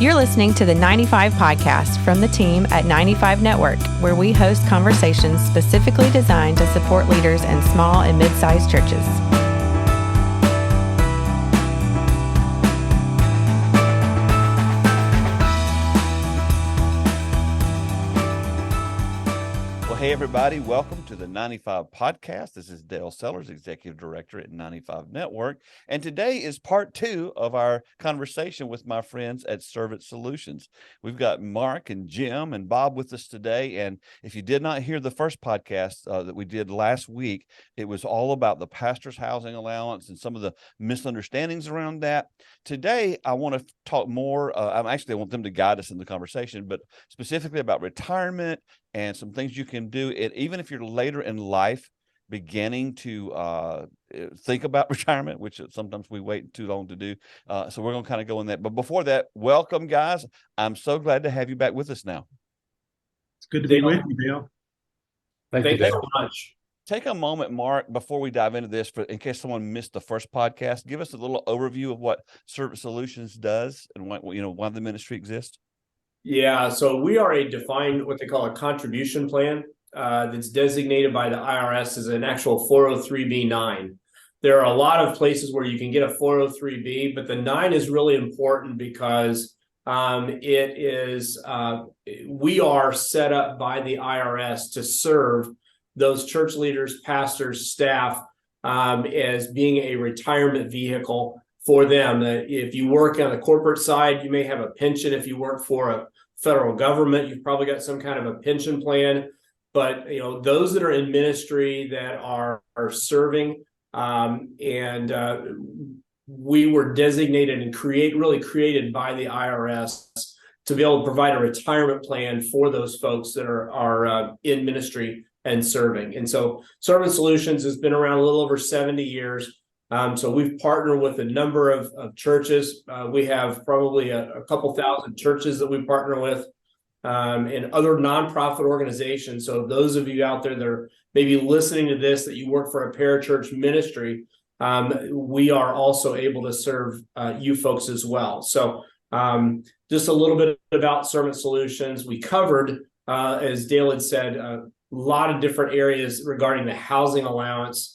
You're listening to the 95 Podcast from the team at 95 Network, where we host conversations specifically designed to support leaders in small and mid-sized churches. Hey, everybody. Welcome to the 95 Podcast. This is Dale Sellers, Executive Director at 95 Network. And today is part 2 of our conversation with my friends at Servant Solutions. We've got Mark and Jim and Bob with us today. And if you did not hear the first podcast that we did last week, it was all about the pastor's housing allowance and some of the misunderstandings around that. Today, I want to talk more. I want them to guide us in the conversation, but specifically about retirement and some things you can do, even if you're later in life beginning to think about retirement, which sometimes we wait too long to do. So we're going to kind of go in that. But before that, welcome, guys. I'm so glad to have you back with us now. It's good to be with you, Dale. Thank you so much. Take a moment, Mark, before we dive into this, in case someone missed the first podcast, give us a little overview of what Servant Solutions does and why the ministry exists. Yeah, so we are what they call a contribution plan that's designated by the IRS as an actual 403b-9. There are a lot of places where you can get a 403b, but the 9 is really important because we are set up by the IRS to serve those church leaders, pastors, staff as being a retirement vehicle for them. If you work on the corporate side, you may have a pension. If you work for a federal government, you've probably got some kind of a pension plan. But those that are in ministry that are serving, we were designated and created by the IRS to be able to provide a retirement plan for those folks that are in ministry and serving. And so Servant Solutions has been around a little over 70 years. So we've partnered with a number of churches. We have probably a couple thousand churches that we partner with and other nonprofit organizations. So those of you out there that are maybe listening to this, that you work for a parachurch ministry, we are also able to serve you folks as well. So just a little bit about Servant Solutions. We covered, as Dale had said, a lot of different areas regarding the housing allowance.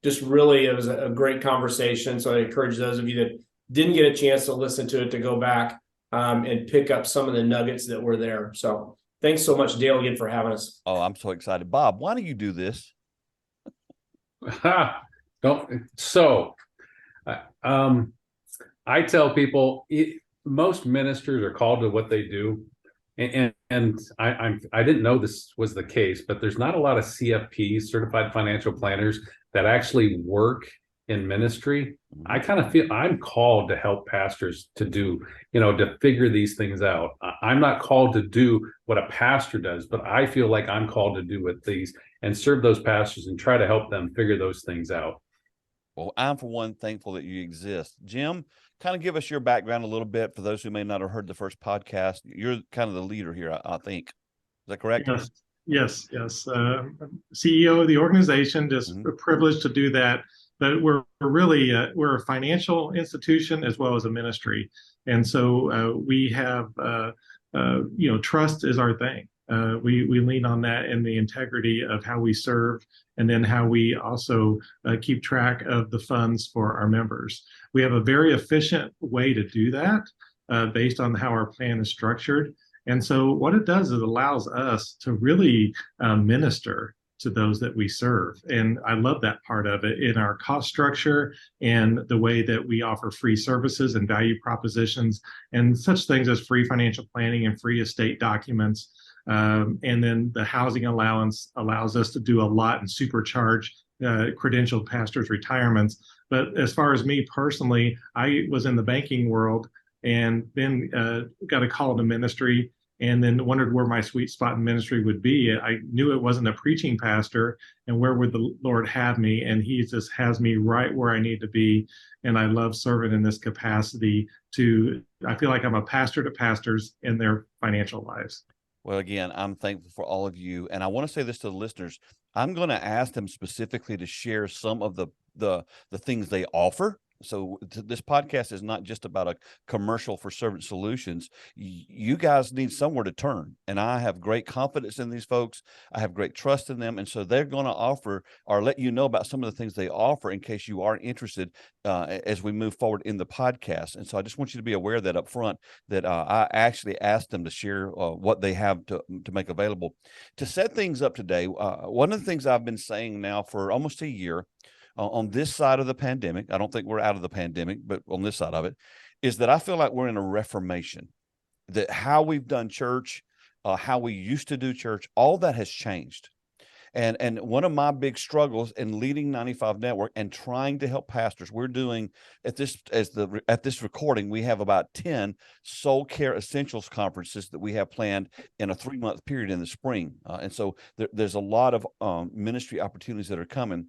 Just really, it was a great conversation. So I encourage those of you that didn't get a chance to listen to it to go back and pick up some of the nuggets that were there. So thanks so much, Dale, again for having us. Oh, I'm so excited. Bob, why do you do this? I tell people most ministers are called to what they do. And I didn't know this was the case, but there's not a lot of CFPs, certified financial planners, that actually work in ministry. I kind of feel I'm called to help pastors to figure these things out. I'm not called to do what a pastor does, but I feel like I'm called to do what these and serve those pastors and try to help them figure those things out. Well, I'm, for one, thankful that you exist. Jim, kind of give us your background a little bit for those who may not have heard the first podcast. You're kind of the leader here, I think. Is that correct? Yes. CEO of the organization, just a privilege to do that. But we're really we're a financial institution as well as a ministry, and so we have trust is our thing. We lean on that and the integrity of how we serve, and then how we also keep track of the funds for our members. We have a very efficient way to do that based on how our plan is structured. And so what it does is it allows us to really minister to those that we serve. And I love that part of it in our cost structure and the way that we offer free services and value propositions and such things as free financial planning and free estate documents. And then the housing allowance allows us to do a lot and supercharge credentialed pastors' retirements. But as far as me personally, I was in the banking world and then got a call to ministry and then wondered where my sweet spot in ministry would be. I knew it wasn't a preaching pastor, and where would the Lord have me? And he just has me right where I need to be. And I love serving in this capacity I feel like I'm a pastor to pastors in their financial lives. Well, again, I'm thankful for all of you. And I want to say this to the listeners. I'm going to ask them specifically to share some of the things they offer So this podcast is not just about a commercial for Servant Solutions. You guys need somewhere to turn. And I have great confidence in these folks. I have great trust in them. And so they're going to offer or let you know about some of the things they offer in case you are interested as we move forward in the podcast. And so I just want you to be aware of that up front, that I actually asked them to share what they have to make available. To set things up today, one of the things I've been saying now for almost a year, on this side of the pandemic, I don't think we're out of the pandemic, but on this side of it, is that I feel like we're in a reformation, that how we've done church, how we used to do church, all that has changed. And one of my big struggles in leading 95 Network and trying to help pastors, we're doing at this recording, we have about 10 soul care essentials conferences that we have planned in a 3-month period in the spring. And so there's a lot of ministry opportunities that are coming.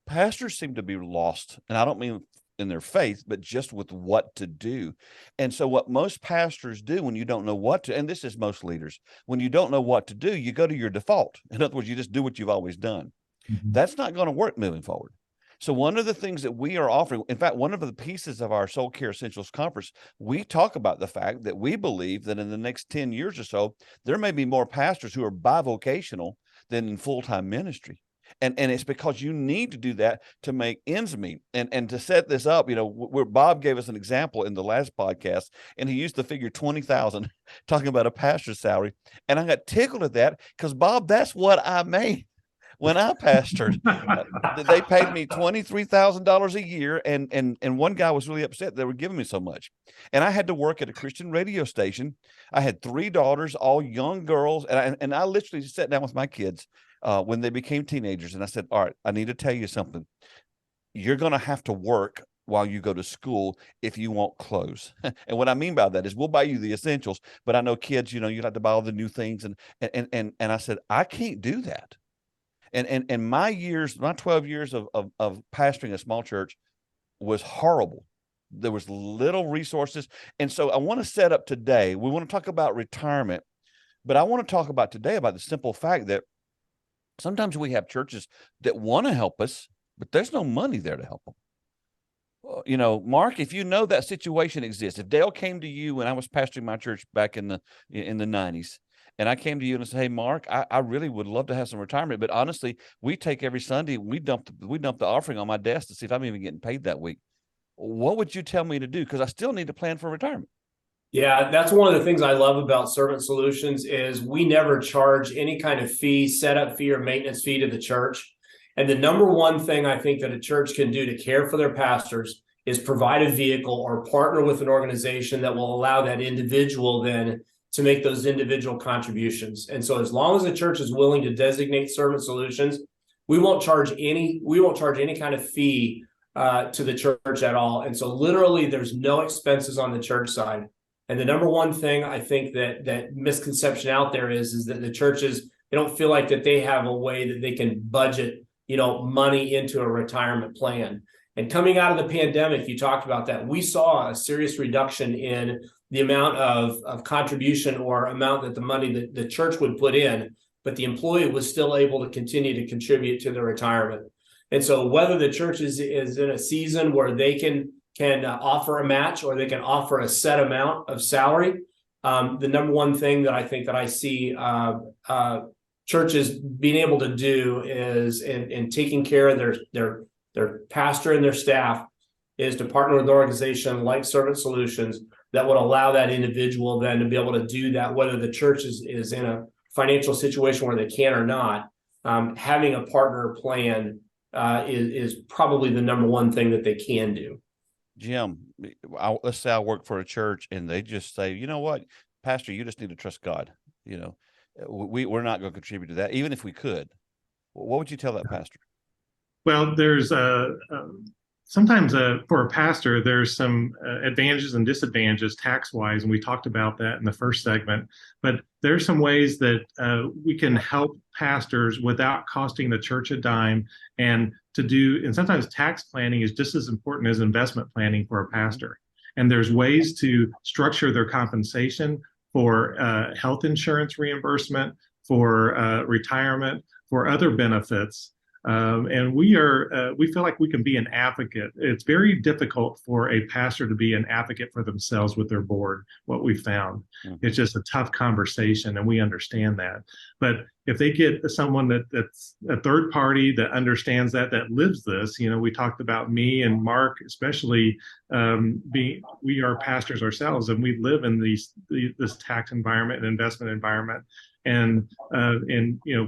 Pastors seem to be lost, and I don't mean in their faith, but just with what to do. And so what most pastors do when you don't know what to, and this is most leaders, when you don't know what to do, you go to your default. In other words, you just do what you've always done. Mm-hmm. That's not going to work moving forward. So one of the things that we are offering, in fact, one of the pieces of our Soul Care Essentials Conference, we talk about the fact that we believe that in the next 10 years or so, there may be more pastors who are bivocational than in full-time ministry. And it's because you need to do that to make ends meet. And to set this up, where Bob gave us an example in the last podcast, and he used the figure 20,000 talking about a pastor's salary. And I got tickled at that because, Bob, that's what I made when I pastored. They paid me $23,000 a year. And one guy was really upset they were giving me so much. And I had to work at a Christian radio station. I had 3 daughters, all young girls. And I literally sat down with my kids when they became teenagers. And I said, all right, I need to tell you something. You're going to have to work while you go to school if you want clothes. And what I mean by that is we'll buy you the essentials, but I know kids, you have to buy all the new things. And I said, I can't do that. And my 12 years of pastoring a small church was horrible. There was little resources. And so I want to set up today, we want to talk about retirement, but I want to talk about today about the simple fact that sometimes we have churches that want to help us, but there's no money there to help them. Mark, if you know that situation exists, if Dale came to you when I was pastoring my church back in the 90s, and I came to you and said, hey, Mark, I really would love to have some retirement, but honestly, we take every Sunday, we dump the offering on my desk to see if I'm even getting paid that week. What would you tell me to do? Because I still need to plan for retirement. Yeah, that's one of the things I love about Servant Solutions is we never charge any kind of fee, setup fee or maintenance fee to the church. And the number one thing I think that a church can do to care for their pastors is provide a vehicle or partner with an organization that will allow that individual then to make those individual contributions. And so as long as the church is willing to designate Servant Solutions, we won't charge any kind of fee to the church at all. And so literally there's no expenses on the church side. And the number one thing I think that misconception out there is that the churches, they don't feel like that they have a way that they can budget, money into a retirement plan. And coming out of the pandemic, you talked about that. We saw a serious reduction in the amount of contribution or amount that the money that the church would put in, but the employee was still able to continue to contribute to their retirement. And so whether the church is in a season where they can offer a match or they can offer a set amount of salary. The number one thing that I think that I see churches being able to do is in taking care of their pastor and their staff is to partner with an organization like Servant Solutions that would allow that individual then to be able to do that, whether the church is in a financial situation where they can or not. Having a partner plan is probably the number one thing that they can do. Jim, let's say I work for a church and they just say, you know what, Pastor, you just need to trust God. We're not going to contribute to that, even if we could. What would you tell that pastor? Well, there's sometimes for a pastor, there's some advantages and disadvantages tax-wise, and we talked about that in the first segment. But there's some ways that we can help pastors without costing the church a dime, and sometimes tax planning is just as important as investment planning for a pastor. And there's ways to structure their compensation for health insurance reimbursement, for retirement, for other benefits And we feel like we can be an advocate. It's very difficult for a pastor to be an advocate for themselves with their board, what we found. It's just a tough conversation, and we understand that. But if they get someone that's a third party that understands that lives this, we talked about me and Mark, especially we are pastors ourselves, and we live in this tax environment and investment environment. And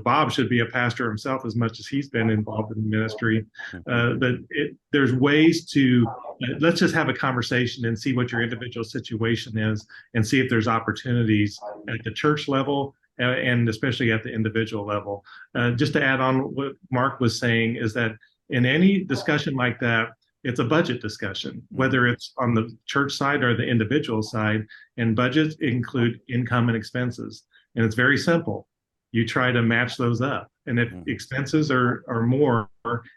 Bob should be a pastor himself as much as he's been involved in ministry. But there's ways to let's just have a conversation and see what your individual situation is, and see if there's opportunities at the church level and especially at the individual level. Just to add on what Mark was saying is that in any discussion like that, it's a budget discussion, whether it's on the church side or the individual side. And budgets include income and expenses. And it's very simple. You try to match those up. And if expenses are more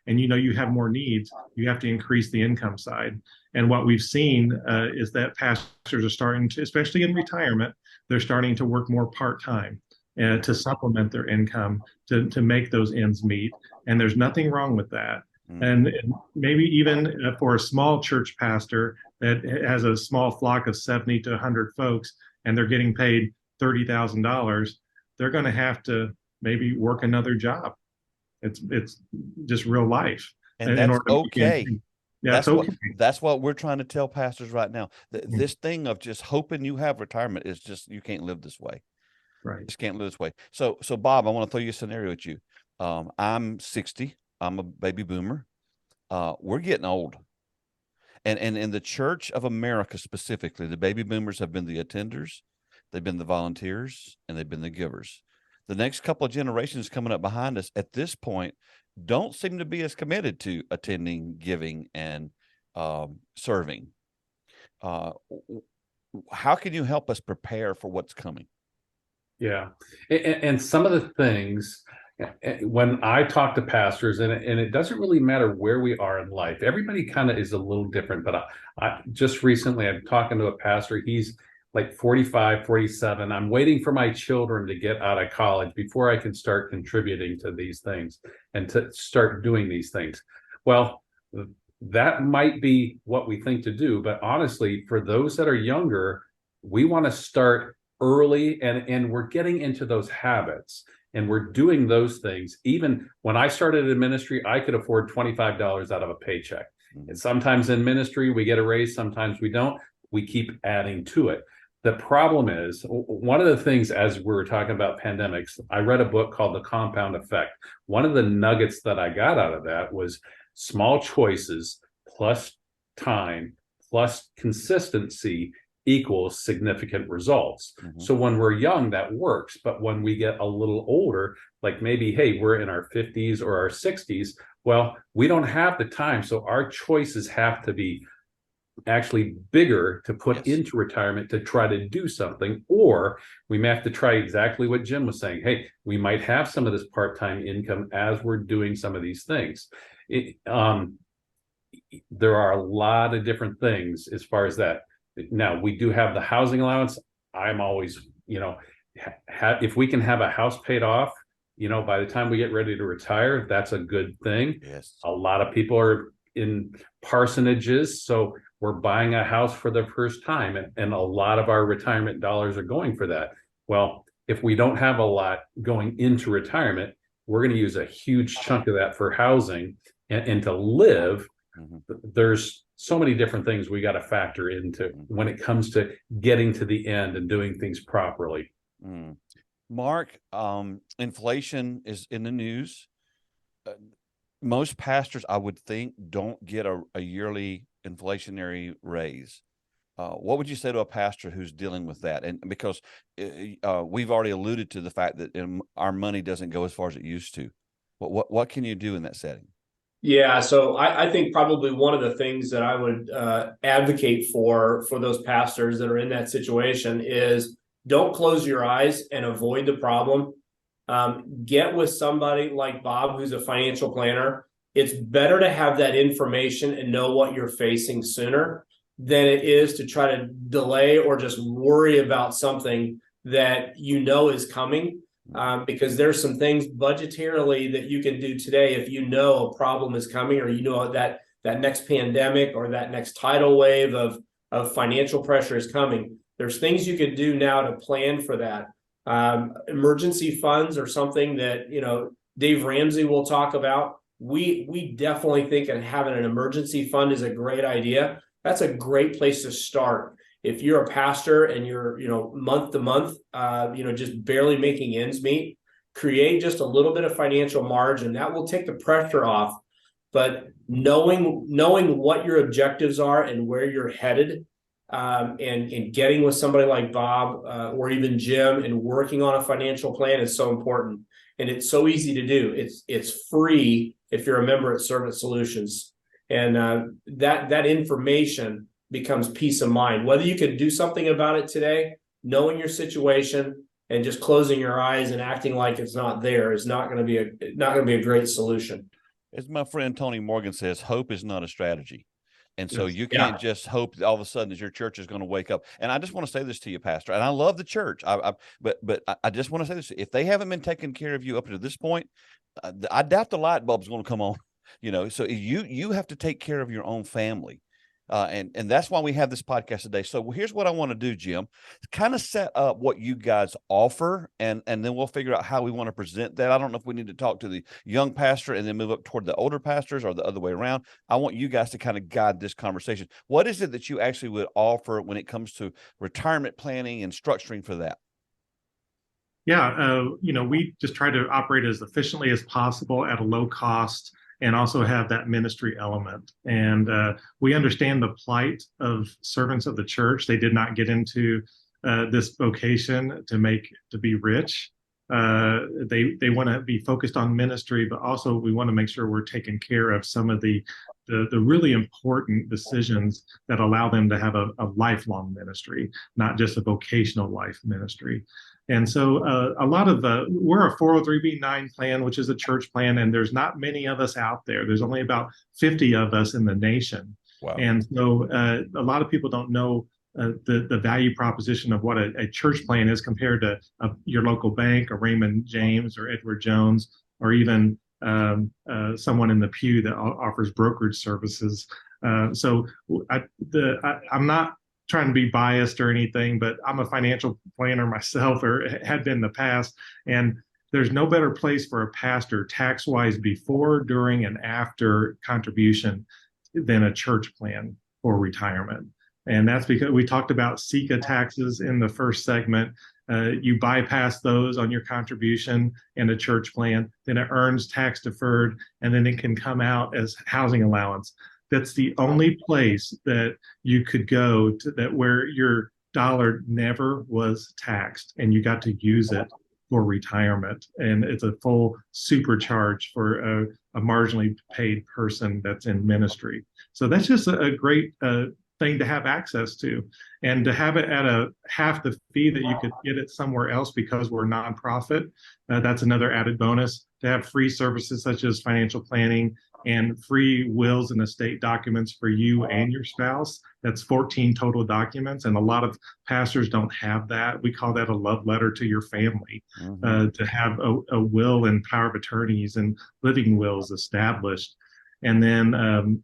and you have more needs, you have to increase the income side. And what we've seen is that pastors are starting to, especially in retirement, they're starting to work more part-time to supplement their income to make those ends meet. And there's nothing wrong with that. And maybe even for a small church pastor that has a small flock of 70 to 100 folks, and they're getting paid $30,000, they're going to have to maybe work another job. It's just real life. And that's okay. Yeah, that's what we're trying to tell pastors right now. This thing of just hoping you have retirement is just, you can't live this way. Right. You just can't live this way. So Bob, I want to throw you a scenario at you. I'm 60. I'm a baby boomer. We're getting old. And in the Church of America specifically, the baby boomers have been the attenders, they've been the volunteers, and they've been the givers. The next couple of generations coming up behind us at this point don't seem to be as committed to attending, giving, and serving. How can you help us prepare for what's coming? Yeah. And some of the things, when I talk to pastors, and it doesn't really matter where we are in life, everybody kind of is a little different. But I just recently, I'm talking to a pastor. He's like 45, 47. I'm waiting for my children to get out of college before I can start contributing to these things and to start doing these things. Well, that might be what we think to do. But honestly, for those that are younger, we want to start early, and we're getting into those habits. And we're doing those things. Even when I started in ministry, I could afford $25 out of a paycheck. And sometimes in ministry, we get a raise, sometimes we don't. We keep adding to it. The problem is, one of the things, as we were talking about pandemics, I read a book called The Compound Effect. One of the nuggets that I got out of that was small choices plus time plus consistency equals significant results. So when we're young, that works. But when we get a little older, like maybe, hey, we're in our 50s or our 60s, well, we don't have the time. So our choices have to be actually bigger to put into retirement to try to do something. Or we may have to try exactly what Jim was saying. Hey, we might have some of this part-time income as we're doing some of these things. There are a lot of different things as far as that. Now, we do have the housing allowance. I'm always, if we can have a house paid off, by the time we get ready to retire, that's a good thing. Yes. A lot of people are in parsonages, so we're buying a house for the first time, and a lot of our retirement dollars are going for that. Well, if we don't have a lot going into retirement, we're going to use a huge chunk of that for housing and to live. There's so many different things we got to factor into when it comes to getting to the end and doing things properly. Mark, inflation is in the news. Most pastors, I would think, don't get a yearly inflationary raise. What would you say to a pastor who's dealing with that? And because we've already alluded to the fact that our money doesn't go as far as it used to. What can you do in that setting? Yeah, so I think probably one of the things that I would advocate for those pastors that are in that situation is don't close your eyes and avoid the problem. Get with somebody like Bob, who's a financial planner. It's better to have that information and know what you're facing sooner than it is to try to delay or just worry about something that is coming. because there's some things budgetarily that you can do today if you know a problem is coming, or you know that next pandemic or that next tidal wave of financial pressure is coming. There's things you could do now to plan for that. Emergency funds are something that, Dave Ramsey will talk about. We definitely think that having an emergency fund is a great idea. That's a great place to start. If you're a pastor and you're, month to month, just barely making ends meet, create just a little bit of financial margin. That will take the pressure off. But knowing what your objectives are and where you're headed, and getting with somebody like Bob or even Jim and working on a financial plan is so important. And it's so easy to do. It's free if you're a member at Servant Solutions. And that information becomes peace of mind. Whether you can do something about it today, knowing your situation and just closing your eyes and acting like it's not there is not going to be a great solution. As my friend Tony Morgan says, hope is not a strategy. And so Yes. you can't just hope that all of a sudden that your church is going to wake up. And I just want to say this to you, Pastor, and I love the church. But I just want to say this: if they haven't been taking care of you up to this point, I doubt the light bulb's going to come on. So you have to take care of your own family. And that's why we have this podcast today. So here's what I want to do, Jim, kind of set up what you guys offer, and then we'll figure out how we want to present that. I don't know if we need to talk to the young pastor and then move up toward the older pastors or the other way around. I want you guys to kind of guide this conversation. What is it that you actually would offer when it comes to retirement planning and structuring for that? Yeah, we just try to operate as efficiently as possible at a low cost, and also have that ministry element. And we understand the plight of servants of the church. They did not get into this vocation to be rich. They want to be focused on ministry, but also we want to make sure we're taking care of some of the really important decisions that allow them to have a lifelong ministry, not just a vocational life ministry. And so a lot of we're a 403b9 plan, which is a church plan, and there's not many of us out there. There's only about 50 of us in the nation. Wow. And so a lot of people don't know the value proposition of what a church plan is compared to your local bank, or Raymond James or Edward Jones, or even someone in the pew that offers brokerage services. So I'm not trying to be biased or anything, but I'm a financial planner myself, or had been in the past. And there's no better place for a pastor tax-wise before, during, and after contribution than a church plan for retirement. And that's because we talked about SECA taxes in the first segment. You bypass those on your contribution in a church plan, then it earns tax deferred, and then it can come out as housing allowance. That's the only place that you could go to where your dollar never was taxed and you got to use it for retirement. And it's a full supercharge for a marginally paid person that's in ministry. So that's just a great thing to have access to, and to have it at half the fee that you could get it somewhere else because we're a nonprofit. That's another added bonus. To have free services such as financial planning and free wills and estate documents for you and your spouse. That's 14 total documents, and a lot of pastors don't have that. We call that a love letter to your family. To have a will and power of attorneys and living wills established. And then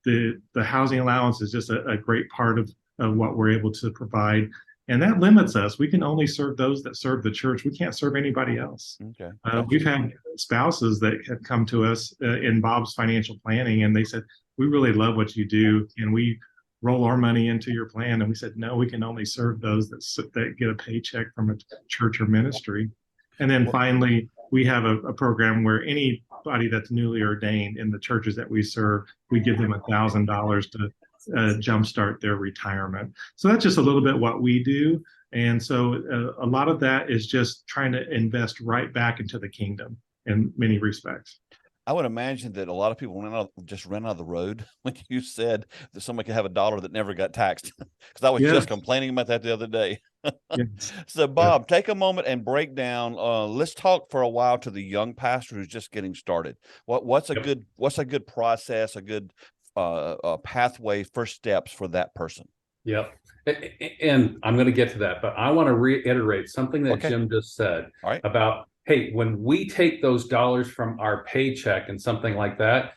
the housing allowance is just a great part of what we're able to provide. And that limits us. We can only serve those that serve the church. We can't serve anybody else. Okay. We've had spouses that have come to us in Bob's financial planning, and they said, we really love what you do. Can we roll our money into your plan? And we said, no, we can only serve those that get a paycheck from a church or ministry. And then finally, we have a program where anybody that's newly ordained in the churches that we serve, we give them $1,000 to jumpstart their retirement. So that's just a little bit what we do. And so a lot of that is just trying to invest right back into the kingdom in many respects. I would imagine that a lot of people just ran out of the road when you said that somebody could have $1 that never got taxed. Because I was just complaining about that the other day. Yes. So, Bob, take a moment and break down. Let's talk for a while to the young pastor who's just getting started. What's a good process, a good pathway, first steps for that person? Yep. And I'm going to get to that, but I want to reiterate something that Okay. Jim just said All right. about, hey, when we take those dollars from our paycheck and something like that,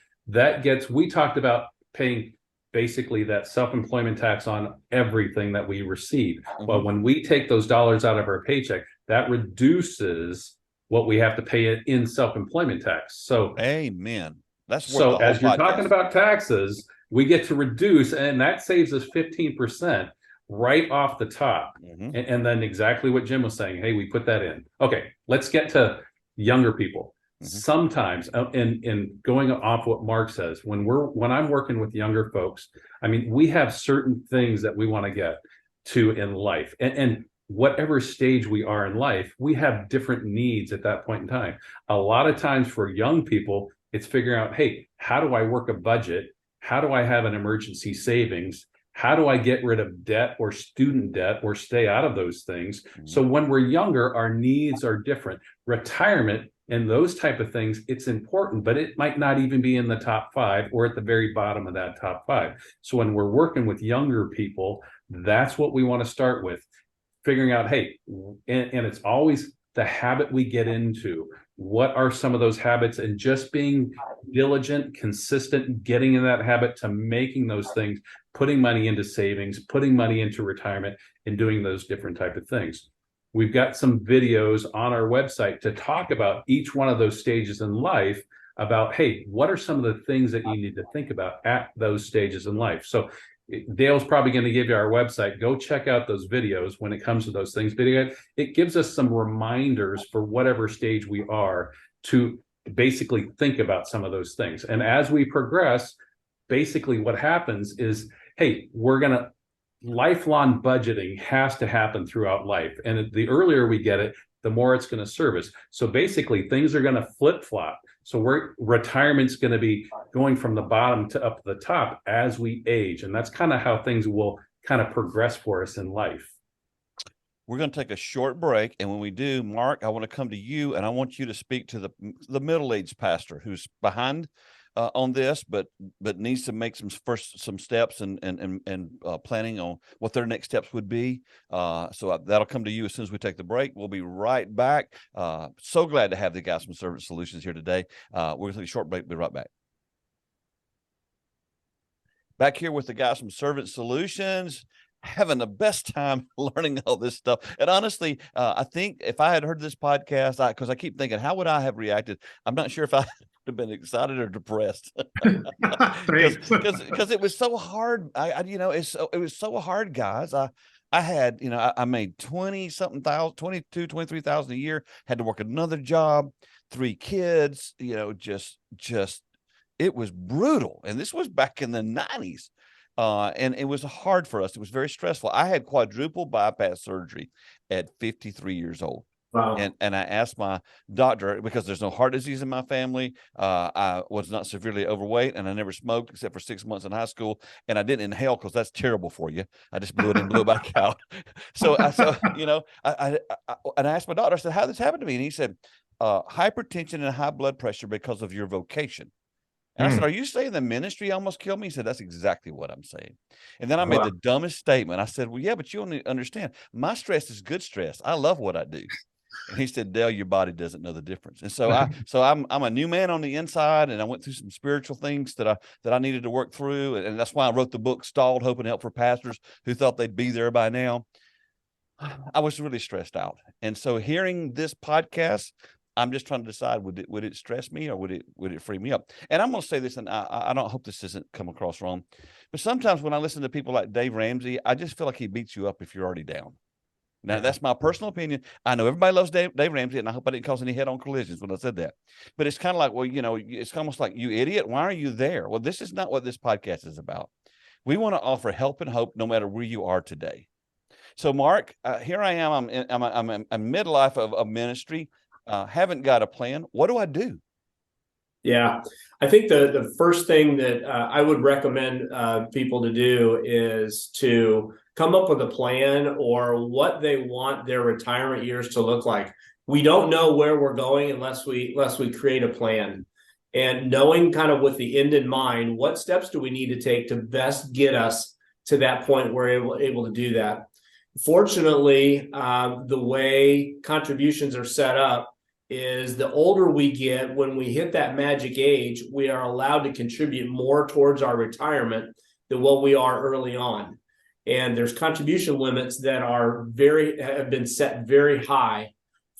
we talked about paying basically that self-employment tax on everything that we receive. Well, when we take those dollars out of our paycheck, that reduces what we have to pay in self-employment tax. So, amen. That's so worth the whole as you're podcast. talking about taxes, we get to reduce, and that saves us 15% right off the top. And then exactly what Jim was saying, hey, we put that in. Okay, let's get to younger people. Sometimes, in going off what Mark says, when I'm working with younger folks, I mean, we have certain things that we want to get to in life, and whatever stage we are in life, we have different needs at that point in time. A lot of times for young people, it's figuring out, hey, how do I work a budget? How do I have an emergency savings? How do I get rid of debt or student debt or stay out of those things? So when we're younger, our needs are different. Retirement and those type of things, it's important, but it might not even be in the top 5 or at the very bottom of that top 5. So when we're working with younger people, that's what we want to start with. Figuring out, hey, and it's always the habit we get into. What are some of those habits? And just being diligent, consistent, getting in that habit to making those things, putting money into savings, putting money into retirement, and doing those different type of things. We've got some videos on our website to talk about each one of those stages in life, about, hey, what are some of the things that you need to think about at those stages in life? So Dale's probably going to give you our website. Go check out those videos when it comes to those things. But it gives us some reminders for whatever stage we are to basically think about some of those things. And as we progress, basically what happens is, hey, lifelong budgeting has to happen throughout life. And the earlier we get it, the more it's going to serve us. So basically things are going to flip-flop. So retirement's going to be going from the bottom to up the top as we age. And that's kind of how things will kind of progress for us in life. We're going to take a short break. And when we do, Mark, I want to come to you and I want you to speak to the middle-aged pastor who's behind on this, but needs to make some steps and planning on what their next steps would be. So that'll come to you as soon as we take the break. We'll be right back. So glad to have the guys from Servant Solutions here today. We're going to take a short break. Be right back. Back here with the guys from Servant Solutions, having the best time learning all this stuff. And honestly, I think if I had heard this podcast, because I keep thinking, how would I have reacted? I'm not sure if I have been excited or depressed because it was so hard. It was so hard, guys. I had, I made 23,000 a year, had to work another job, 3 kids, just it was brutal. And this was back in the 90s. And it was hard for us. It was very stressful. I had quadruple bypass surgery at 53 years old. Wow. And I asked my doctor, because there's no heart disease in my family. I was not severely overweight, and I never smoked except for 6 months in high school. And I didn't inhale because that's terrible for you. I just blew it and blew it back out. And I asked my doctor, I said, how did this happen to me? And he said, hypertension and high blood pressure because of your vocation. And I said, are you saying the ministry almost killed me? He said, that's exactly what I'm saying. And then I made the dumbest statement. I said, well, yeah, but you only understand. My stress is good stress. I love what I do. And he said, Dale, your body doesn't know the difference. And so I'm a new man on the inside, and I went through some spiritual things that I needed to work through. And that's why I wrote the book, Stalled, Hope and Help for Pastors Who Thought They'd Be There by Now. I was really stressed out. And so hearing this podcast, I'm just trying to decide, would it stress me or would it free me up? And I'm going to say this, and I don't hope this doesn't come across wrong, but sometimes when I listen to people like Dave Ramsey, I just feel like he beats you up if you're already down. Now, that's my personal opinion. I know everybody loves Dave Ramsey, and I hope I didn't cause any head-on collisions when I said that. But it's kind of like, well, it's almost like, you idiot, why are you there? Well, this is not what this podcast is about. We want to offer help and hope no matter where you are today. So, Mark, here I am. I'm in midlife of ministry. Haven't got a plan. What do I do? Yeah, I think the first thing that I would recommend people to do is to come up with a plan or what they want their retirement years to look like. We don't know where we're going unless we create a plan. And knowing kind of with the end in mind, what steps do we need to take to best get us to that point, we're able to do that. Fortunately, the way contributions are set up is the older we get, when we hit that magic age, we are allowed to contribute more towards our retirement than what we are early on. And there's contribution limits that have been set very high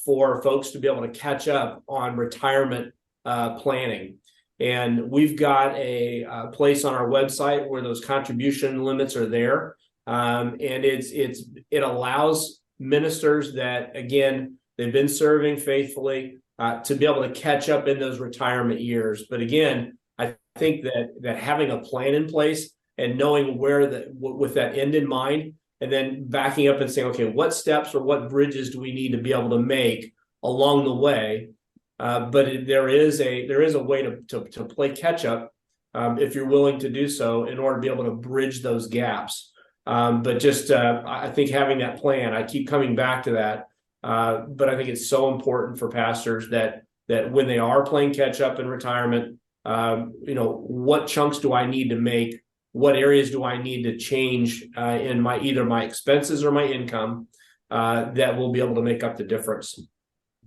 for folks to be able to catch up on retirement planning. And we've got a place on our website where those contribution limits are there. And it allows ministers that, again, they've been serving faithfully to be able to catch up in those retirement years. But again, I think that having a plan in place and knowing with that end in mind, and then backing up and saying, okay, what steps or what bridges do we need to be able to make along the way? But there is a way to play catch up if you're willing to do so in order to be able to bridge those gaps. But just I think having that plan, I keep coming back to that. But I think it's so important for pastors that when they are playing catch up in retirement, what chunks do I need to make? What areas do I need to change in either my expenses or my income that will be able to make up the difference?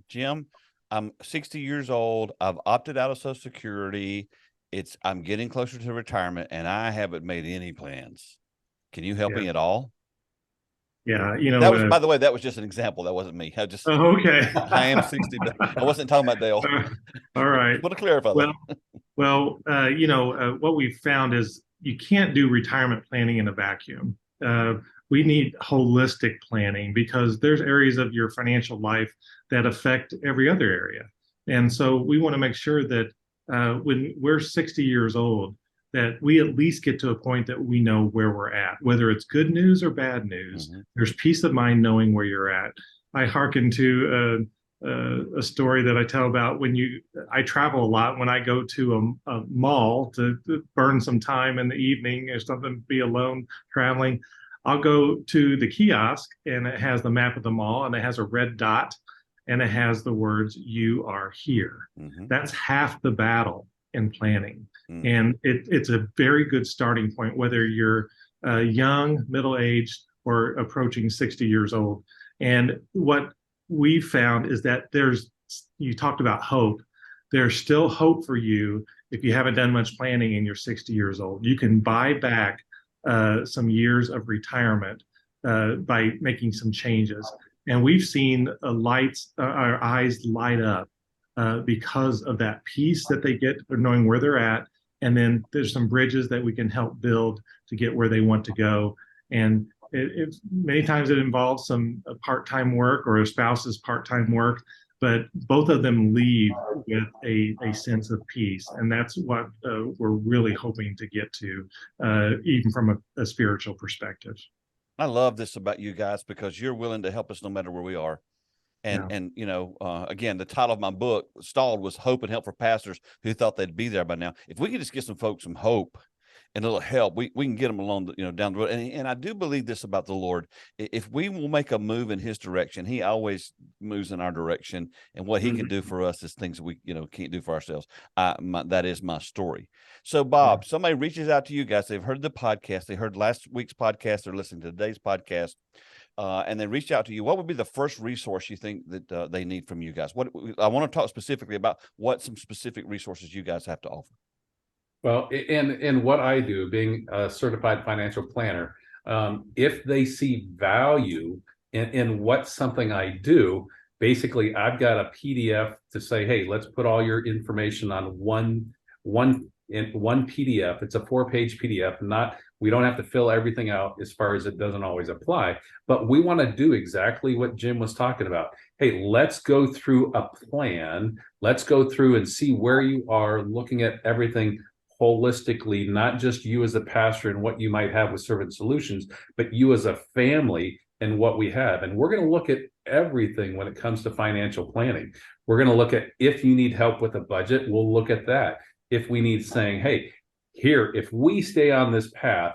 Jim, I'm 60 years old. I've opted out of Social Security. I'm getting closer to retirement, and I haven't made any plans. Can you help me at all? Yeah, that was, by the way, that was just an example. That wasn't me. Okay. I am 60, but I wasn't talking about Dale. All right. I want to clarify that. What we've found is you can't do retirement planning in a vacuum. We need holistic planning because there's areas of your financial life that affect every other area. And so we want to make sure that when we're 60 years old, that we at least get to a point that we know where we're at, whether it's good news or bad news. Mm-hmm. There's peace of mind knowing where you're at. I hearken to a story that I tell about I travel a lot. When I go to a mall to burn some time in the evening or something, be alone traveling, I'll go to the kiosk and it has the map of the mall and it has a red dot and it has the words, "You are here." Mm-hmm. That's half the battle in planning. Mm-hmm. And it's a very good starting point, whether you're young, middle-aged, or approaching 60 years old. And what we found is that you talked about hope. There's still hope for you if you haven't done much planning and you're 60 years old. You can buy back some years of retirement by making some changes. And we've seen our eyes light up because of that peace that they get for knowing where they're at. And then there's some bridges that we can help build to get where they want to go. And many times it involves some part-time work or a spouse's part-time work, but both of them leave with a sense of peace. And that's what we're really hoping to get to, even from a spiritual perspective. I love this about you guys because you're willing to help us no matter where we are. And again, the title of my book, Stalled, was Hope and Help for Pastors Who Thought They'd Be There by Now. If we could just get some folks some hope and a little help, we can get them along, down the road. And I do believe this about the Lord. If we will make a move in his direction, he always moves in our direction. And what he can do for us is things we, can't do for ourselves. That is my story. So, Bob, somebody reaches out to you guys. They've heard the podcast. They heard last week's podcast. They're listening to today's podcast. And they reach out to you. What would be the first resource you think that they need from you guys? I want to talk specifically about some specific resources you guys have to offer. Well, and what I do, being a certified financial planner, if they see value in what something I do, basically I've got a PDF to say, hey, let's put all your information on one PDF. It's a 4-page PDF. We don't have to fill everything out as far as it doesn't always apply, but we want to do exactly what Jim was talking about. Hey, let's go through a plan. Let's go through and see where you are, looking at everything holistically, not just you as a pastor and what you might have with Servant Solutions, but you as a family and what we have. And we're going to look at everything when it comes to financial planning. We're going to look at, if you need help with a budget, we'll look at that. If we need saying, hey, here, if we stay on this path,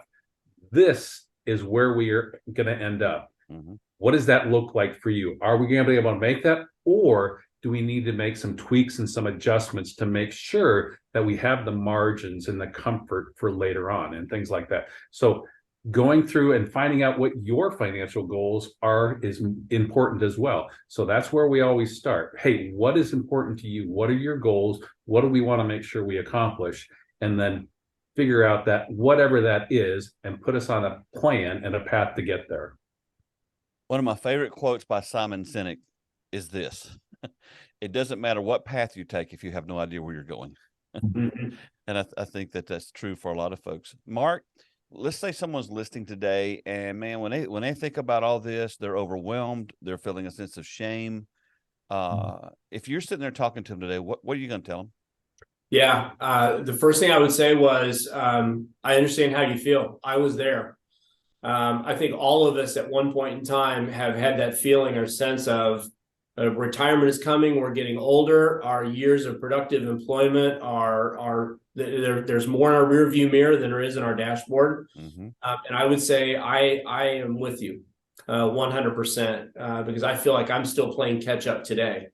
this is where we are going to end up. Mm-hmm. What does that look like for you? Are we going to be able to make that? Or do we need to make some tweaks and some adjustments to make sure that we have the margins and the comfort for later on and things like that? So going through and finding out what your financial goals are is important as well. So that's where we always start. Hey, what is important to you? What are your goals? What do we want to make sure we accomplish? And then figure out that whatever that is and put us on a plan and a path to get there. One of my favorite quotes by Simon Sinek is this: it doesn't matter what path you take if you have no idea where you're going. And I think that that's true for a lot of folks. Mark, let's say someone's listening today, and man, when they think about all this, they're overwhelmed. They're feeling a sense of shame. If you're sitting there talking to them today, what are you going to tell them? Yeah, the first thing I would say was, I understand how you feel. I was there. I think all of us at one point in time have had that feeling or sense of retirement is coming. We're getting older. Our years of productive employment there's more in our rearview mirror than there is in our dashboard. And I would say I am with you 100% because I feel like I'm still playing catch up today.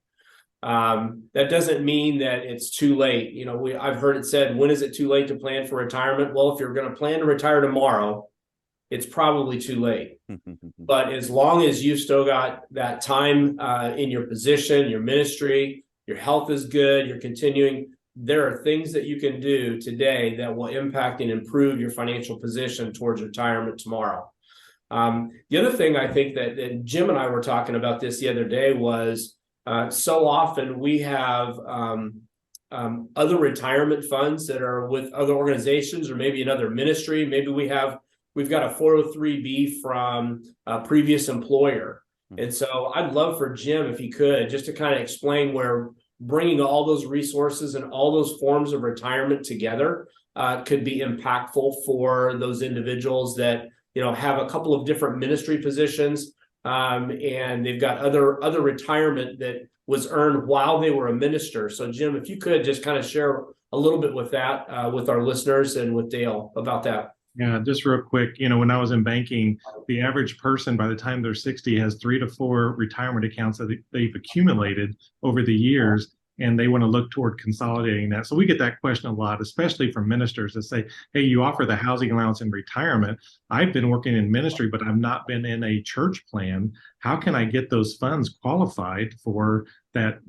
That doesn't mean that it's too late. You know, I've heard it said, when is it too late to plan for retirement? Well, if you're going to plan to retire tomorrow, it's probably too late. But as long as you've still got that time in your position, your ministry, your health is good, you're continuing, there are things that you can do today that will impact and improve your financial position towards retirement tomorrow. The other thing I think that Jim and I were talking about this the other day was so often we have other retirement funds that are with other organizations or maybe another ministry. Maybe we've got a 403B from a previous employer. And so I'd love for Jim, if he could, just to kind of explain where bringing all those resources and all those forms of retirement together could be impactful for those individuals that, you know, have a couple of different ministry positions and they've got other retirement that was earned while they were a minister. So Jim, if you could just kind of share a little bit with that, with our listeners and with Dale about that. Yeah, just real quick, you know, when I was in banking, the average person by the time they're 60 has 3 to 4 retirement accounts that they've accumulated over the years, and they want to look toward consolidating that. So we get that question a lot, especially from ministers that say, hey, you offer the housing allowance in retirement. I've been working in ministry, but I've not been in a church plan. How can I get those funds qualified for that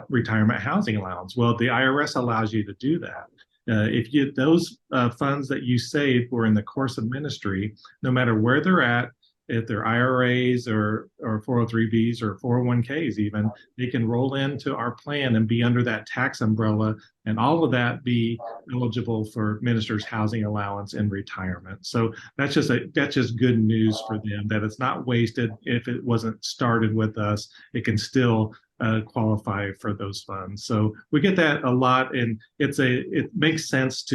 retirement housing allowance? Well, the IRS allows you to do that. If you those funds that you save were in the course of ministry, no matter where they're at, if they're IRAs or 403Bs or 401Ks even, they can roll into our plan and be under that tax umbrella, and all of that be eligible for ministers' housing allowance in retirement. So that's just good news for them, that it's not wasted. If it wasn't started with us, it can still qualify for those funds. So we get that a lot, and it makes sense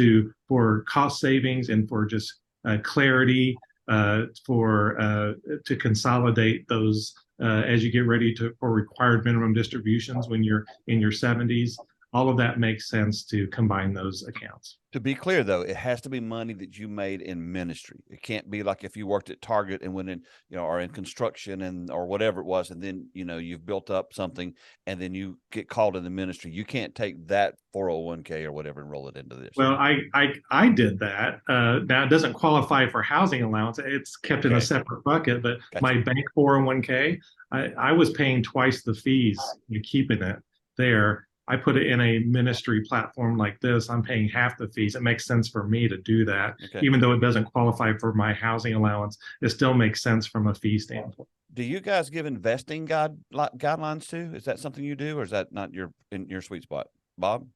for cost savings and for just clarity to consolidate those as you get ready for required minimum distributions when you're in your 70s. All of that makes sense to combine those accounts. To be clear, though, it has to be money that you made in ministry. It can't be like if you worked at Target and went in, you know, or in construction or whatever it was, and then, you know, you've built up something and then you get called in the ministry. You can't take that 401k or whatever and roll it into this. Well, I did that. Now it doesn't qualify for housing allowance. It's kept in a separate bucket, but gotcha. My bank 401k, I was paying twice the fees, keeping it there. I put it in a ministry platform like this. I'm paying half the fees. It makes sense for me to do that. Okay. Even though it doesn't qualify for my housing allowance, it still makes sense from a fee standpoint. Do you guys give investing guidelines too? Is that something you do, or is that not in your sweet spot? Bob?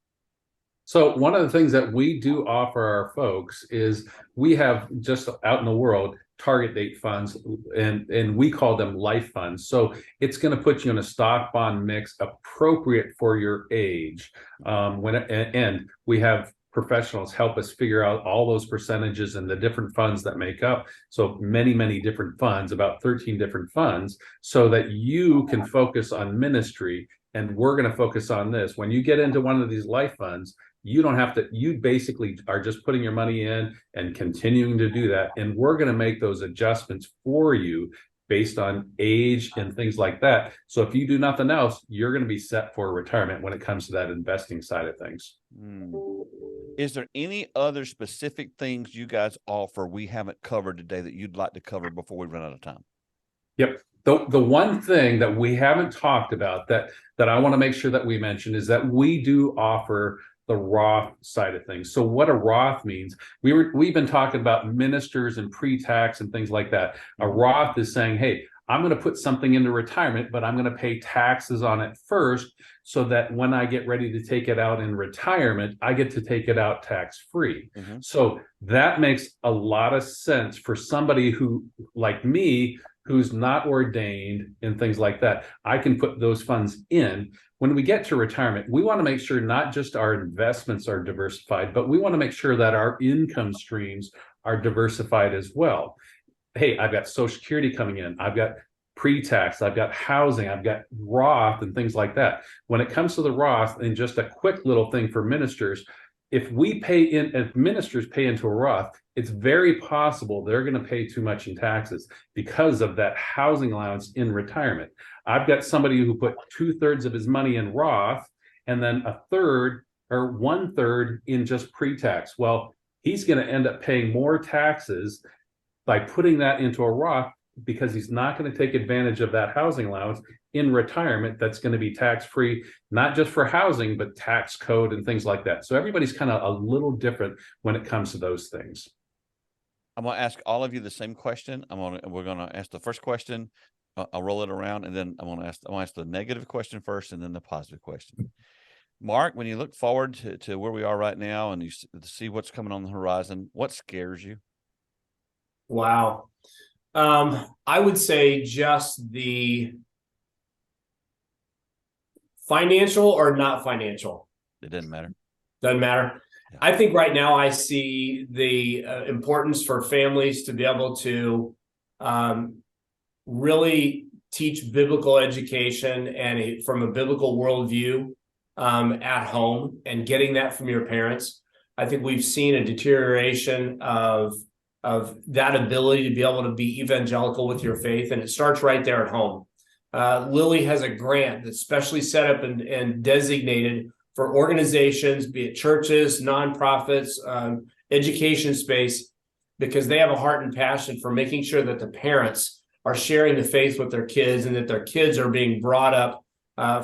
So one of the things that we do offer our folks is we have just out in the world target date funds, and we call them life funds. So it's going to put you in a stock bond mix appropriate for your age. And we have professionals help us figure out all those percentages and the different funds that make up. So many different funds, about 13 different funds, so that you can focus on ministry. And we're going to focus on this. When you get into one of these life funds, you don't have to, you basically are just putting your money in and continuing to do that. And we're going to make those adjustments for you based on age and things like that. So if you do nothing else, you're going to be set for retirement when it comes to that investing side of things. Is there any other specific things you guys offer we haven't covered today that you'd like to cover before we run out of time? Yep. The one thing that we haven't talked about that I want to make sure that we mention is that we do offer the Roth side of things. So what a Roth means, we've been talking about ministers and pre-tax and things like that. A Roth is saying, hey, I'm going to put something into retirement, but I'm going to pay taxes on it first so that when I get ready to take it out in retirement, I get to take it out tax-free. So that makes a lot of sense for somebody who, like me, who's not ordained and things like that. I can put those funds in. When we get to retirement, we want to make sure not just our investments are diversified, but we want to make sure that our income streams are diversified as well. Hey, I've got Social Security coming in. I've got pre-tax, I've got housing, I've got Roth and things like that. When it comes to the Roth, and just a quick little thing for ministers, if ministers pay into a Roth, it's very possible they're going to pay too much in taxes because of that housing allowance in retirement. I've got somebody who put 2/3 of his money in Roth and then 1/3 or 1/3 in just pre-tax. Well, he's going to end up paying more taxes by putting that into a Roth because he's not going to take advantage of that housing allowance in retirement that's going to be tax-free, not just for housing, but tax code and things like that. So everybody's kind of a little different when it comes to those things. I'm going to ask all of you the same question. We're going to ask the first question. I'll roll it around, and then I'm going to ask the negative question first, and then the positive question. Mark, when you look forward to where we are right now, and you see what's coming on the horizon, what scares you? Wow. I would say just the financial or not financial. It doesn't matter. Doesn't matter. Yeah. I think right now I see the importance for families to be able to really teach biblical education and from a biblical worldview at home, and getting that from your parents. I think we've seen a deterioration of that ability to be able to be evangelical with your faith, and it starts right there at home. Lily has a grant that's specially set up and designated for organizations, be it churches, nonprofits, education space, because they have a heart and passion for making sure that the parents are sharing the faith with their kids, and that their kids are being brought up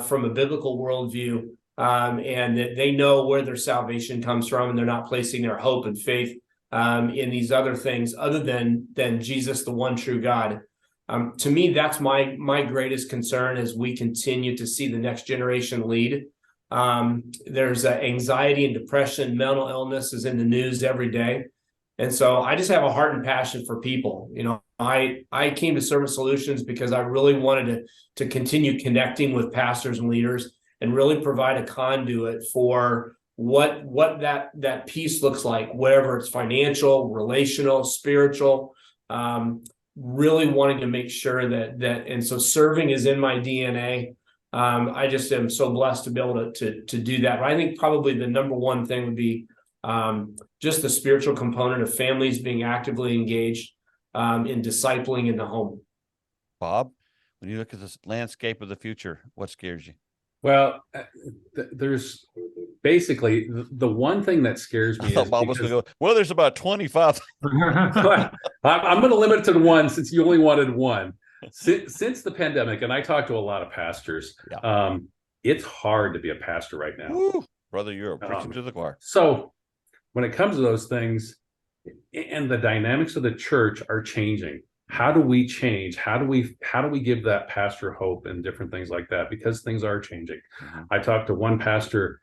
from a biblical worldview, and that they know where their salvation comes from, and they're not placing their hope and faith in these other things other than Jesus, the one true God. To me, that's my greatest concern as we continue to see the next generation lead. There's anxiety and depression, mental illness is in the news every day. And so I just have a heart and passion for people. You know, I came to Servant Solutions because I really wanted to continue connecting with pastors and leaders and really provide a conduit for what that piece looks like, wherever it's financial, relational, spiritual, really wanting to make sure that and so serving is in my DNA. I just am so blessed to be able to do that. But I think probably the number one thing would be just the spiritual component of families being actively engaged in discipling in the home. Bob, when you look at this landscape of the future, what scares you? Well, there's basically the one thing that scares me. Bob was going to go, well, there's about 25. I'm going to limit it to one since you only wanted one. Since the pandemic, and I talk to a lot of pastors, it's hard to be a pastor right now. Woo, brother, you're preaching to the choir. So when it comes to those things, and the dynamics of the church are changing, how do we change? How do we give that pastor hope and different things like that? Because things are changing. Mm-hmm. I talked to one pastor,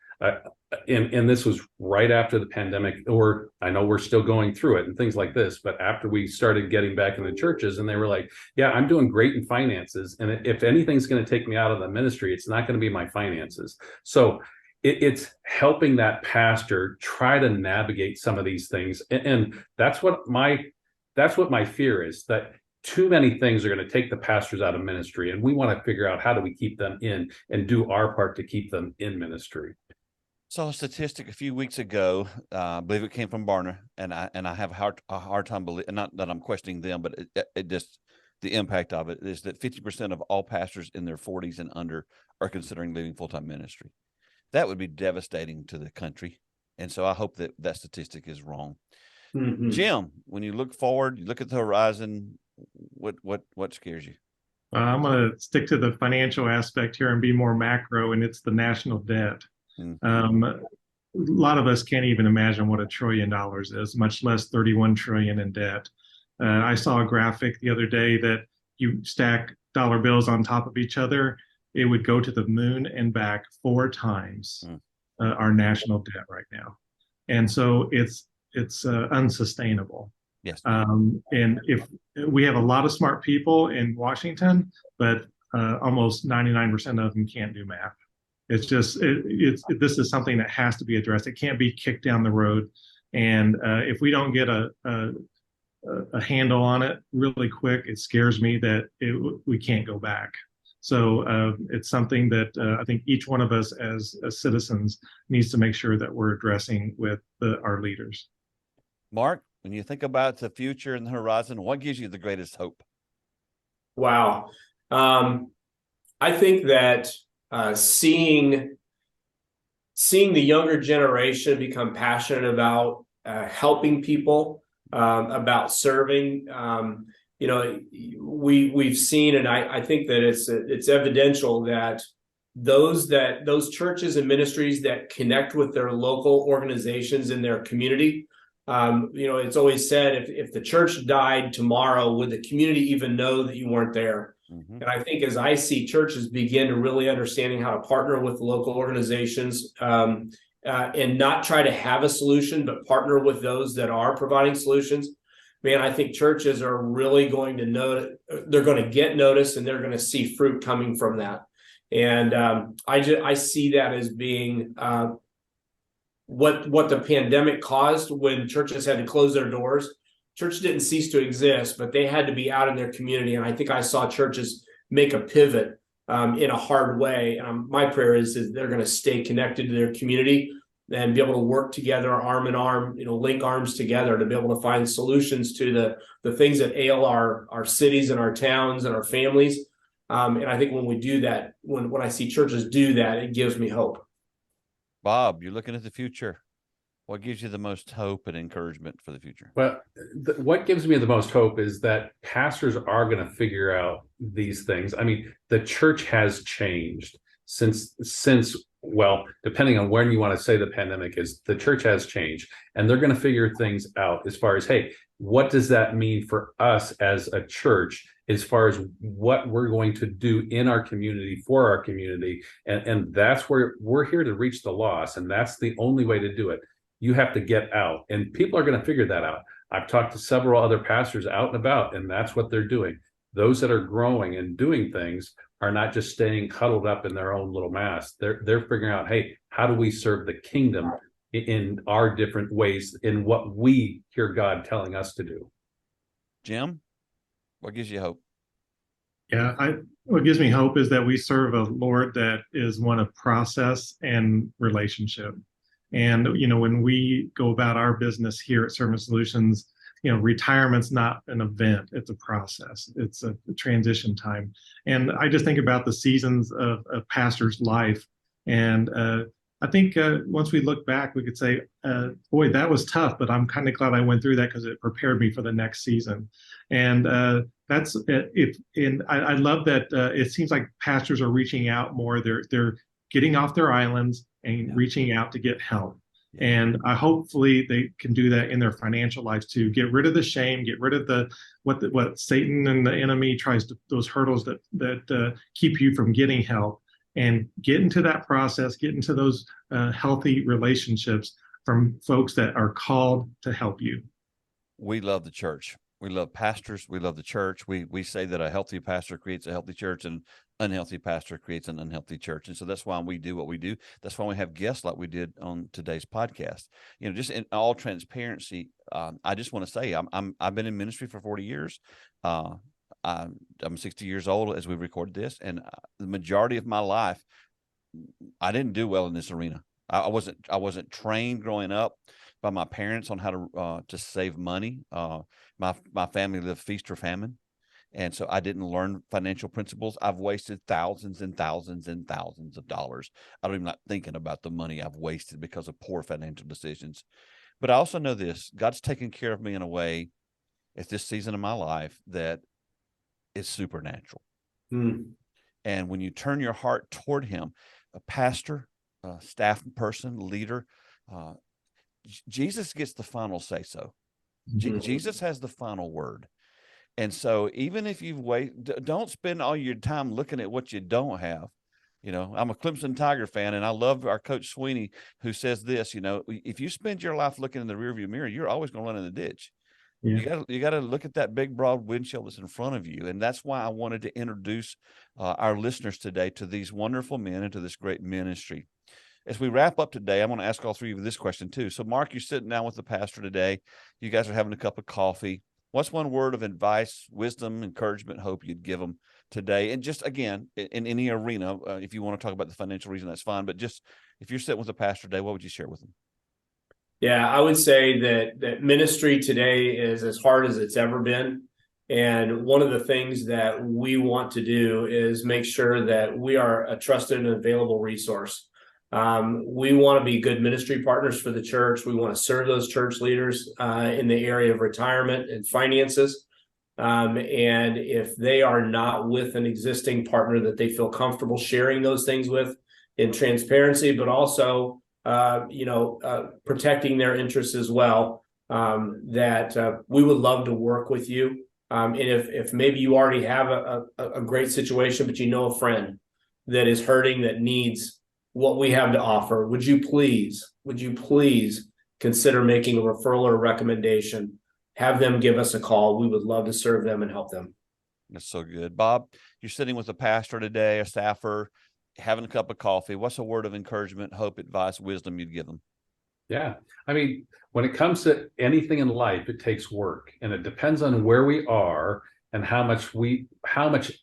and this was right after the pandemic, or I know we're still going through it and things like this, but after we started getting back in the churches, and they were like, yeah, I'm doing great in finances. And if anything's going to take me out of the ministry, it's not going to be my finances. So it's helping that pastor try to navigate some of these things. And that's what my fear is, that too many things are going to take the pastors out of ministry. And we want to figure out how do we keep them in and do our part to keep them in ministry. Saw a statistic a few weeks ago. I believe it came from Barna, and I have a hard time believing, not that I'm questioning them, but it just, the impact of it is that 50% of all pastors in their 40s and under are considering leaving full-time ministry. That would be devastating to the country. And so I hope that that statistic is wrong. Mm-hmm. Jim, when you look forward, you look at the horizon, what scares you? I'm going to stick to the financial aspect here and be more macro, and it's the national debt. A lot of us can't even imagine what $1 trillion is, much less 31 trillion in debt. I saw a graphic the other day that you stack dollar bills on top of each other, it would go to the moon and back 4 times our national debt right now. And so it's unsustainable. Yes. And if we have a lot of smart people in Washington, but almost 99% of them can't do math. It's just, this is something that has to be addressed. It can't be kicked down the road. And if we don't get a handle on it really quick, it scares me that we can't go back. So it's something that I think each one of us as citizens needs to make sure that we're addressing with our leaders. Mark, when you think about the future and the horizon, what gives you the greatest hope? Wow. I think that seeing the younger generation become passionate about helping people, about serving, we've seen, and I think that it's evidential that those churches and ministries that connect with their local organizations in their community, it's always said, if the church died tomorrow, would the community even know that you weren't there? Mm-hmm. And I think as I see churches begin to really understanding how to partner with local organizations, and not try to have a solution, but partner with those that are providing solutions, man, I think churches are really going to know, they're going to get noticed, and they're going to see fruit coming from that. And I see that as being what the pandemic caused when churches had to close their doors. Church didn't cease to exist, but they had to be out in their community. And I think I saw churches make a pivot in a hard way. My prayer is they're going to stay connected to their community and be able to work together, arm in arm, link arms together to be able to find solutions to the things that ail our cities and our towns and our families. And I think when we do that, when I see churches do that, it gives me hope. Bob, you're looking at the future. What gives you the most hope and encouragement for the future? Well, what gives me the most hope is that pastors are going to figure out these things. I mean, the church has changed since, well, depending on when you want to say the pandemic is, the church has changed, and they're going to figure things out as far as, hey, what does that mean for us as a church, as far as what we're going to do in our community for our community. And that's where we're here to reach the lost. And that's the only way to do it. You have to get out, and people are going to figure that out. I've talked to several other pastors out and about, and that's what they're doing. Those that are growing and doing things are not just staying cuddled up in their own little mass. They're figuring out, hey, how do we serve the kingdom in our different ways, in what we hear God telling us to do? Jim, what gives you hope? Yeah, what gives me hope is that we serve a Lord that is one of process and relationship. And, when we go about our business here at Servant Solutions, retirement's not an event, it's a process. It's a transition time. And I just think about the seasons of a pastor's life. And I think once we look back, we could say, boy, that was tough, but I'm kind of glad I went through that because it prepared me for the next season. And that's it. And I love that it seems like pastors are reaching out more. They're getting off their islands and reaching out to get help. And hopefully they can do that in their financial lives too. Get rid of the shame, get rid of what Satan and the enemy tries to, those hurdles that keep you from getting help, and get into that process, get into those healthy relationships from folks that are called to help you. We love the church. We love pastors. We love the church. We say that a healthy pastor creates a healthy church, and unhealthy pastor creates an unhealthy church. And so that's why we do what we do. That's why we have guests like we did on today's podcast. Just in all transparency, I just want to say I've been in ministry for 40 years. I'm 60 years old as we recorded this, and the majority of my life, I didn't do well in this arena. I wasn't trained growing up by my parents on how to save money. My family lived feast or famine, And so I didn't learn financial principles. I've wasted thousands and thousands and thousands of dollars. I don't even not thinking about the money I've wasted because of poor financial decisions. But I also know this: God's taken care of me in a way at this season of my life that is supernatural. And when you turn your heart toward him, a pastor, a staff person, leader, Jesus gets the final say so. Jesus has the final word. And so even if you've don't spend all your time looking at what you don't have. You know, I'm a Clemson Tiger fan, and I love our coach Sweeney, who says this, you know, if you spend your life looking in the rearview mirror, you're always going to run in the ditch. Yeah. You got to look at that big, broad windshield that's in front of you. And that's why I wanted to introduce our listeners today to these wonderful men and to this great ministry. As we wrap up today, I'm going to ask all three of you this question too. So Mark, you're sitting down with the pastor today. You guys are having a cup of coffee. What's one word of advice, wisdom, encouragement, hope you'd give them today? And just, again, in any arena, if you want to talk about the financial reason, that's fine. But just if you're sitting with a pastor today, what would you share with them? Yeah, I would say that ministry today is as hard as it's ever been. And one of the things that we want to do is make sure that we are a trusted and available resource. We want to be good ministry partners for the church. We want to serve those church leaders in the area of retirement and finances. And if they are not with an existing partner that they feel comfortable sharing those things with in transparency, but also protecting their interests as well, that we would love to work with you. And if maybe you already have a great situation, but you know a friend that is hurting, that needs what we have to offer, would you please consider making a referral or a recommendation? Have them give us a call. We would love to serve them and help them. That's so good. Bob, you're sitting with a pastor today, a staffer, having a cup of coffee. What's a word of encouragement, hope, advice, wisdom you'd give them? Yeah. I mean, when it comes to anything in life, it takes work, and it depends on where we are and how much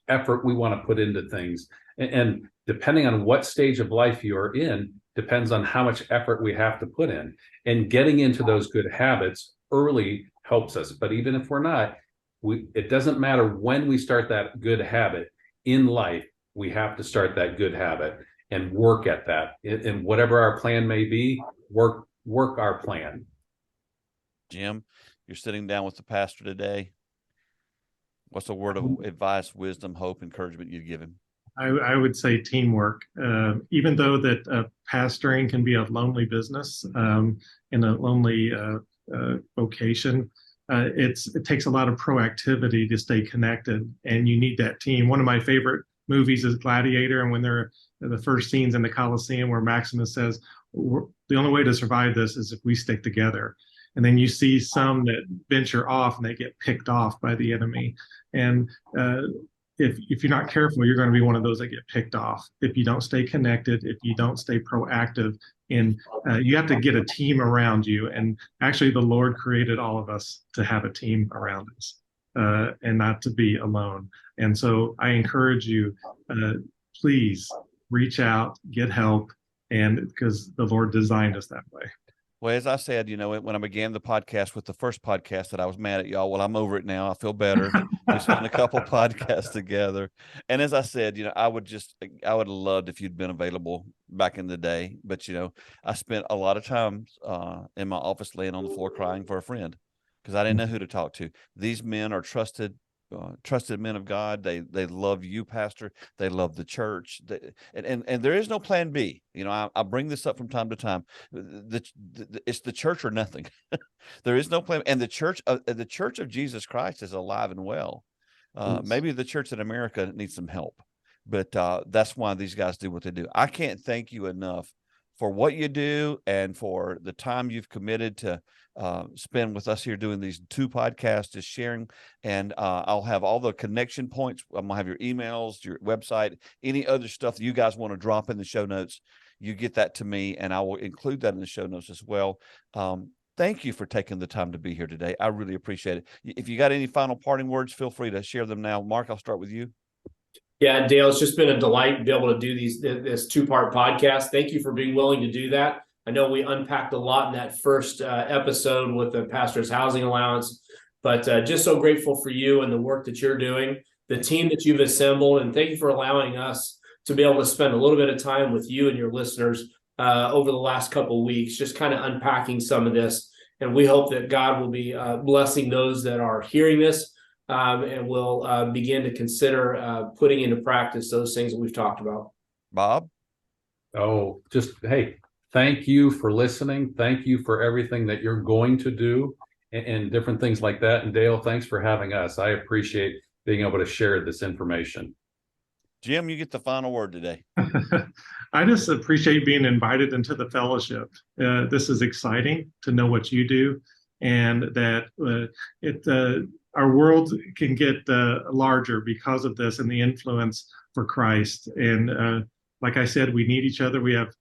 effort we want to put into things. And depending on what stage of life you're in, depends on how much effort we have to put in. And getting into those good habits early helps us. But even if we're not, it doesn't matter when we start that good habit in life. We have to start that good habit and work at that. And whatever our plan may be, work our plan. Jim, you're sitting down with the pastor today. What's a word of advice, wisdom, hope, encouragement you'd give him? I would say teamwork. Even though that pastoring can be a lonely business in a lonely vocation, it takes a lot of proactivity to stay connected, and you need that team. One of my favorite movies is Gladiator, and when they're the first scenes in the Coliseum where Maximus says, the only way to survive this is if we stick together. And then you see some that venture off and they get picked off by the enemy. And if you're not careful, you're going to be one of those that get picked off. If you don't stay connected, if you don't stay proactive, and you have to get a team around you. And actually, the Lord created all of us to have a team around us and not to be alone. And so I encourage you, please reach out, get help, and because the Lord designed us that way. Well, as I said, when I began the podcast with the first podcast that I was mad at y'all, well, I'm over it now. I feel better. We spent a couple podcasts together. And as I said, I would have loved if you'd been available back in the day. But, I spent a lot of time in my office laying on the floor crying for a friend because I didn't know who to talk to. These men are trusted men of God. They love you, Pastor. They love the church. And there is no plan B. I bring this up from time to time. It's the church or nothing. There is no plan. And the church of Jesus Christ is alive and well. Maybe the church in America needs some help, but that's why these guys do what they do. I can't thank you enough for what you do and for the time you've committed to spend with us here doing these 2 podcasts, just sharing. And I'll have all the connection points. I'm gonna have your emails, your website, any other stuff that you guys want to drop in the show notes. You get that to me, and I will include that in the show notes as well. Thank you for taking the time to be here today. I really appreciate it. If you got any final parting words, feel free to share them now. Mark, I'll start with you. Yeah, Dale, it's just been a delight to be able to do this 2-part podcast. Thank you for being willing to do that. I know we unpacked a lot in that first episode with the pastor's housing allowance, But just so grateful for you and the work that you're doing, the team that you've assembled, and thank you for allowing us to be able to spend a little bit of time with you and your listeners over the last couple of weeks, just kind of unpacking some of this. And we hope that God will be blessing those that are hearing this and will begin to consider putting into practice those things that we've talked about. Bob? Oh, just, hey, thank you for listening. Thank you for everything that you're going to do and different things like that. And Dale, thanks for having us. I appreciate being able to share this information. Jim, you get the final word today. I just appreciate being invited into the fellowship. This is exciting to know what you do, and that our world can get larger because of this and the influence for Christ. And like I said, we need each other. We have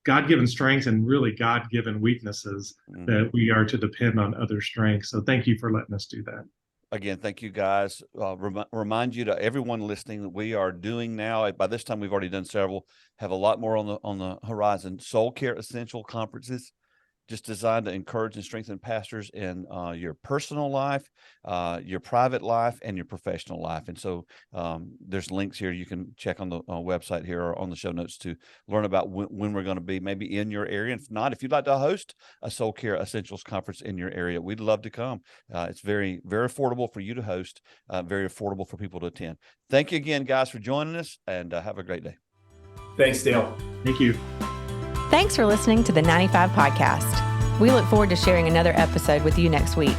God-given strengths and really God-given weaknesses that we are to depend on other strengths. So thank you for letting us do that. Again, thank you guys. Remind you to everyone listening that we are doing now. By this time, we've already done several. Have a lot more on the horizon. Soul Care Essential conferences, just designed to encourage and strengthen pastors in your personal life, your private life, and your professional life. And so there's links here. You can check on the website here or on the show notes to learn about when we're going to be maybe in your area. And if not, if you'd like to host a Soul Care Essentials conference in your area, we'd love to come. It's very, very affordable for you to host, very affordable for people to attend. Thank you again, guys, for joining us, and have a great day. Thanks, Dale. Thank you. Thanks for listening to the 95 Podcast. We look forward to sharing another episode with you next week.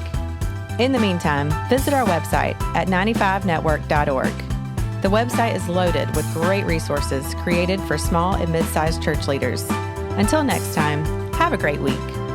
In the meantime, visit our website at 95network.org. The website is loaded with great resources created for small and mid-sized church leaders. Until next time, have a great week.